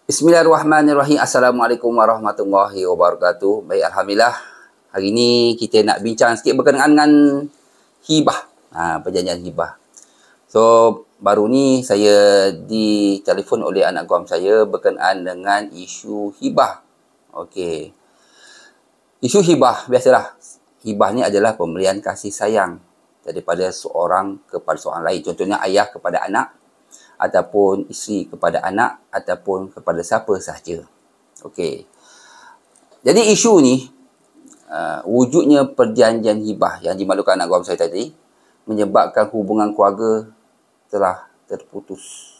Bismillahirrahmanirrahim. Assalamualaikum warahmatullahi wabarakatuh. Baik, Alhamdulillah. Hari ini kita nak bincang sikit berkenaan dengan hibah. Perjanjian hibah. So, baru ni saya ditelefon oleh anak guam saya berkenaan dengan isu hibah. Okey. Isu hibah, biasalah. Hibah ni adalah pemberian kasih sayang daripada seorang kepada seorang lain. Contohnya ayah kepada anak, ataupun isteri kepada anak, ataupun kepada siapa sahaja. Okey. Jadi isu ni, wujudnya perjanjian hibah yang dimaklumkan anak guam saya tadi, menyebabkan hubungan keluarga telah terputus.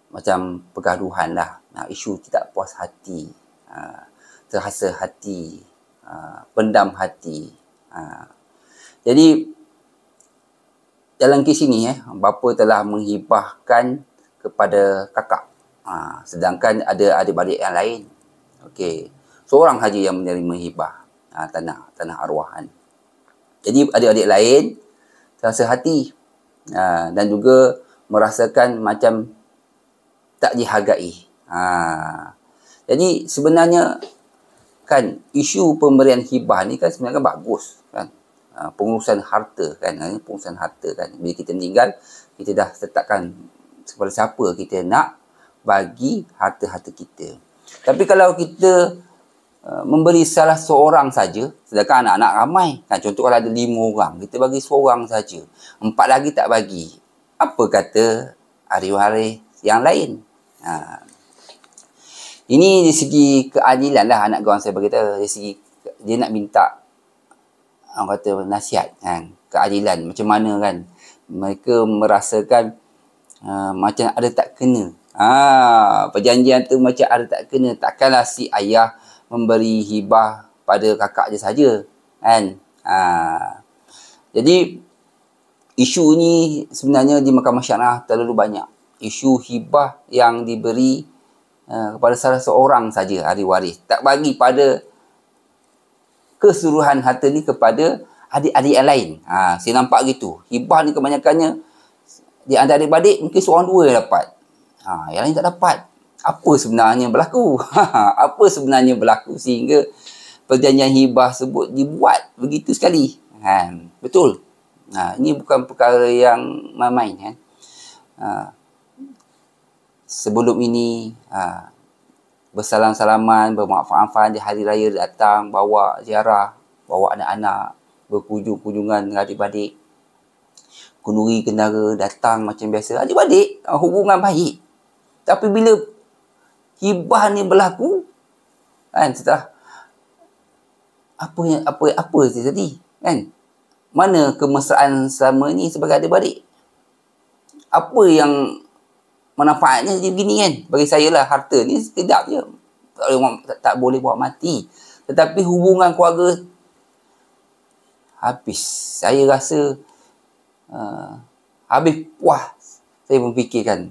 Macam pergaduhan lah. Isu tidak puas hati, terasa hati, pendam hati. Jadi, dalam kes ini, bapa telah menghibahkan kepada kakak. Sedangkan ada adik-beradik yang lain. Okey. Seorang saja yang menerima hibah tanah arwahan. Jadi, adik-adik lain terasa hati. Dan juga merasakan macam tak dihargai. Jadi, sebenarnya kan isu pemberian hibah ni kan sebenarnya bagus kan. Pengurusan harta kan, pengurusan harta kan. Bila kita meninggal, kita dah tetapkan kepada siapa kita nak bagi harta-harta kita. Tapi kalau kita memberi salah seorang saja, sedangkan anak-anak ramai kan, contoh kalau ada 5 orang, kita bagi seorang saja, 4 lagi tak bagi, apa kata ahli-waris yang lain? Ini dari segi keadilan lah anak kawan saya berkata. Dari segi dia nak minta orang kata nasihat kan, keadilan macam mana kan mereka merasakan macam ada tak kena. Perjanjian tu macam ada tak kena. Takkanlah si ayah memberi hibah pada kakak je saja kan. Jadi isu ni sebenarnya di mahkamah syariah terlalu banyak. Isu hibah yang diberi kepada salah seorang saja ahli waris, tak bagi pada keseluruhan harta ni kepada adik-adik yang lain. Saya nampak gitu. Hibah ni kebanyakannya di antara adik-adik mungkin seorang dua yang dapat. Yang lain tak dapat. Apa sebenarnya berlaku? Apa sebenarnya berlaku sehingga perjanjian hibah sebut dibuat begitu sekali? Betul. Ini bukan perkara yang main-main kan. Sebelum ini bersalam-salaman, bermaaf-maafan di hari raya datang, bawa ziarah, bawa anak-anak, berkunjung-kunjungan dengan adik-adik. Kenduri kendara datang macam biasa. Adik-adik, hubungan baik. Tapi bila hibah ni berlaku, kan, setelah apa jadi, kan? Mana kemesraan selama ni sebagai adik-adik? Apa yang manfaatnya jadi begini kan? Bagi saya lah, harta ni sekejap je. Tak boleh buat mati. Tetapi hubungan keluarga habis. Saya rasa habis puas. Saya memfikirkan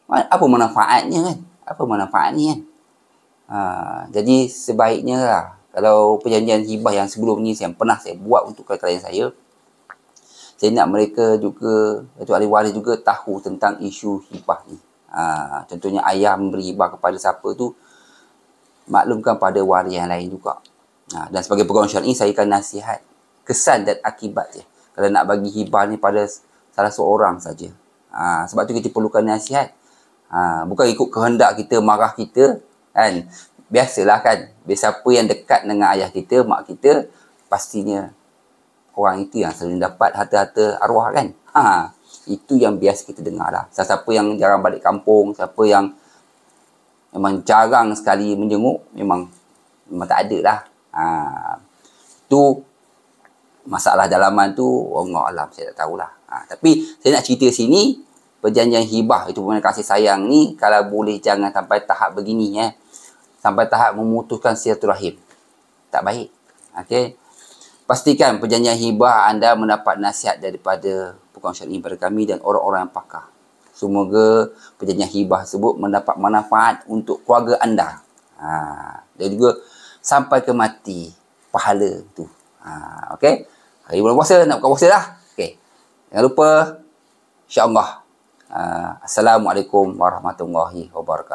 apa manfaatnya kan? Apa manfaat ni kan? Jadi sebaiknya lah, kalau perjanjian hibah yang sebelum ni yang pernah saya buat untuk klien saya nak mereka juga, itu ahli waris juga tahu tentang isu hibah ni. Contohnya ayah memberi hibah kepada siapa tu, maklumkan pada waris yang lain juga. Dan sebagai pegawai syar'i, saya akan nasihat kesan dan akibat je kalau nak bagi hibah ni pada salah seorang saja. Sebab tu kita perlukan nasihat. Bukan ikut kehendak kita, marah kita kan. Biasalah kan, siapa yang dekat dengan ayah kita, mak kita, pastinya orang itu yang selalu dapat harta-harta arwah kan. Itu yang biasa kita dengar lah. Siapa yang jarang balik kampung, siapa yang memang jarang sekali menjenguk, memang tak ada lah. Tu masalah dalaman tu, Allah alam, saya tak tahulah. Tapi saya nak cerita sini, perjanjian hibah itu pemberian kasih sayang ni, kalau boleh jangan sampai tahap begini sampai tahap memutuskan silaturahim. Tak baik. Okey. Pastikan perjanjian hibah anda mendapat nasihat daripada pegawai syar'i pada kami dan orang-orang yang pakar. Semoga perjanjian hibah tersebut mendapat manfaat untuk keluarga anda. Dan juga sampai ke mati pahala tu. Okey. Hari bulan puasa, nak buka puasa dah. Okey. Jangan lupa, insya-Allah, Assalamualaikum warahmatullahi wabarakatuh.